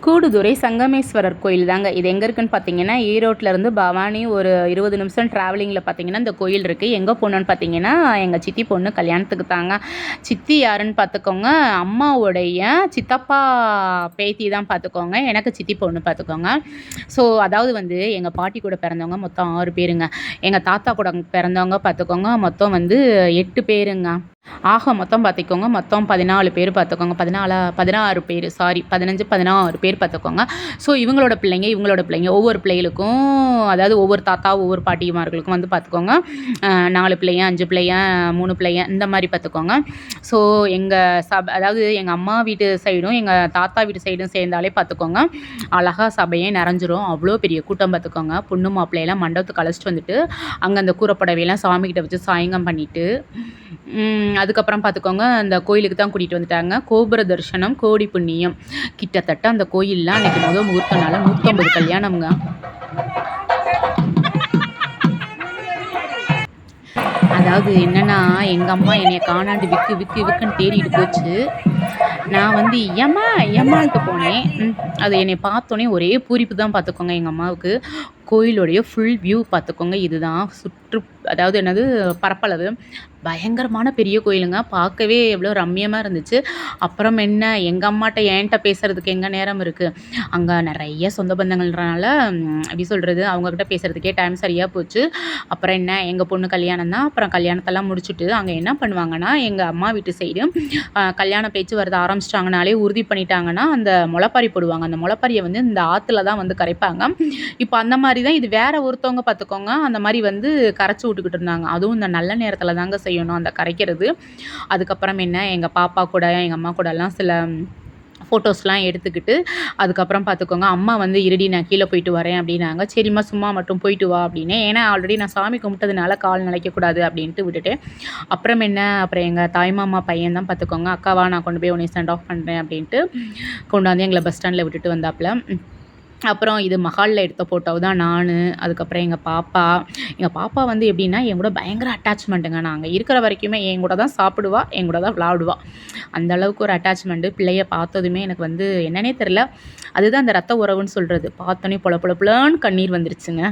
கூடுதுறை சங்கமேஸ்வரர் கோயில் தாங்க. இது எங்கே இருக்குன்னு பார்த்தீங்கன்னா, ஈரோட்டிலேருந்து பவானி ஒரு 20 நிமிஷம் ட்ராவலிங்கில் பார்த்தீங்கன்னா இந்த கோயில் இருக்குது. எங்கே போகணுன்னு பார்த்தீங்கன்னா, எங்கள் சித்தி பொண்ணு கல்யாணத்துக்கு தாங்க. சித்தி யாருன்னு பார்த்துக்கோங்க, அம்மாவுடைய சித்தப்பா பேத்தி தான் பார்த்துக்கோங்க. எனக்கு சித்தி பொண்ணு பார்த்துக்கோங்க. ஸோ அதாவது வந்து எங்கள் பாட்டி கூட பிறந்தவங்க மொத்தம் 6 பேருங்க. எங்கள் தாத்தா கூட பிறந்தவங்க பார்த்துக்கோங்க மொத்தம் வந்து 8 பேருங்க. ஆக மொத்தம் பார்த்துக்கோங்க மொத்தம் 14 பேர் பார்த்துக்கோங்க. 16 பேர், சாரி 15, 16 பேர் பார்த்துக்கோங்க. ஸோ இவங்களோட பிள்ளைங்க ஒவ்வொரு பிள்ளைகளுக்கும், அதாவது ஒவ்வொரு தாத்தா ஒவ்வொரு பாட்டிமார்களுக்கும் வந்து பார்த்துக்கோங்க 4 பிள்ளைங்க, 5 பிள்ளைங்க, 3 பிள்ளைங்க இந்த மாதிரி பார்த்துக்கோங்க. ஸோ அதாவது எங்கள் அம்மா வீட்டு சைடும் எங்கள் தாத்தா வீட்டு சைடும் சேர்ந்தாலே பார்த்துக்கோங்க அழகாக சபையே நிறைஞ்சிரும். அவ்வளோ பெரிய கூட்டம் பார்த்துக்கோங்க. பொண்ணு மாப்பிள்ளையெல்லாம் மண்டபத்துக்கு அழைச்சிட்டு வந்துட்டு அங்கே அந்த கூரைப்படவையெல்லாம் சாமிக்கிட்ட வச்சு சாயங்கம் பண்ணிவிட்டு அதுக்கப்புறம் பார்த்துக்கோங்க அந்த கோயிலுக்கு தான் கூட்டிகிட்டு வந்துட்டாங்க. கோபுர தரிசனம் கோடி புண்ணியம். கிட்டத்தட்ட அந்த கோயிலெலாம் அன்றைக்கி முகூர்த்தனால 150 கல்யாணம்ங்க. அதாவது என்னென்னா, எங்கள் அம்மா என்னைய காணாண்டு விக்குன்னு தேடிட்டு போச்சு. நான் வந்து ஏம்மான்ட்டு போனேன். அது என்னை பார்த்தோன்னே ஒரே பூரிப்பு தான் பார்த்துக்கோங்க எங்கள் அம்மாவுக்கு. கோயிலுடைய ஃபுல் வியூ பார்த்துக்கோங்க. இதுதான் அதாவது என்னது பரப்பளவு. பயங்கரமான பெரிய கோயிலுங்க. பார்க்கவே எவ்வளோ ரம்மியமாக இருந்துச்சு. அப்புறம் என்ன, எங்கள் அம்மாட்ட என்கிட்ட பேசுகிறதுக்கு எங்கே நேரம் இருக்குது. அங்கே நிறைய சொந்த பந்தங்கள்ன்றனால எப்படி சொல்கிறது, அவங்கக்கிட்ட பேசுகிறதுக்கே டைம் சரியாக போச்சு. அப்புறம் என்ன, எங்கள் பொண்ணு கல்யாணம் தான். அப்புறம் கல்யாணத்தெல்லாம் முடிச்சுட்டு அங்கே என்ன பண்ணுவாங்கன்னா, எங்கள் அம்மா வீட்டு சைடு கல்யாண பேச்சு வரது ஆரம்பிச்சிட்டாங்கனாலே உறுதி பண்ணிட்டாங்கன்னா அந்த முளைப்பாரி போடுவாங்க. அந்த முளைப்பாரியை வந்து இந்த ஆற்றுல தான் வந்து கரைப்பாங்க. இப்போ அந்த மாதிரி தான் இது வேற ஒருத்தவங்க பார்த்துக்கோங்க அந்த மாதிரி வந்து கரைச்சி விட்டுக்கிட்டு இருந்தாங்க. அதுவும் இந்த நல்ல நேரத்தில் தாங்க செய்யணும் அந்த கரைக்கிறது. அதுக்கப்புறம் என்ன, எங்கள் பாப்பா கூட எங்கள் அம்மா கூடலாம் சில ஃபோட்டோஸ்லாம் எடுத்துக்கிட்டு அதுக்கப்புறம் பார்த்துக்கோங்க அம்மா வந்து இருடி நான் கீழே போயிட்டு வரேன் அப்படின்னாங்க. சரிம்மா சும்மா மட்டும் போயிட்டு வா அப்படின்னு. ஏன்னா ஆல்ரெடி நான் சாமி கும்பிட்டதுனால கால் நினைக்கக்கூடாது அப்படின்ட்டு விட்டுட்டேன். அப்புறம் எங்கள் தாய்மாமா பையன் தான் பார்த்துக்கோங்க, அக்காவா நான் கொண்டு போய் உன்னை சென்ட் ஆஃப் பண்ணுறேன் அப்படின்ட்டு கொண்டாந்து எங்களை பஸ் ஸ்டாண்டில் விட்டுட்டு வந்தாப்புல. அப்புறம் இது மஹாலில் எடுத்த ஃபோட்டோ தான் நான். அதுக்கப்புறம் எங்கள் பாப்பா வந்து எப்படின்னா என் கூட பயங்கர அட்டாச்மெண்ட்டுங்க. நாங்கள் இருக்கிற வரைக்குமே என் கூட தான் சாப்பிடுவா, என் கூட தான் விளாடுவா. அந்தளவுக்கு ஒரு அட்டாச்மெண்ட்டு. பிள்ளைய பார்த்ததுமே எனக்கு வந்து என்னன்னே தெரில, அதுதான் அந்த ரத்த உறவுன்னு சொல்கிறது. பார்த்தோன்னே பொல பொல பொலன்னு கண்ணீர் வந்துருச்சுங்க.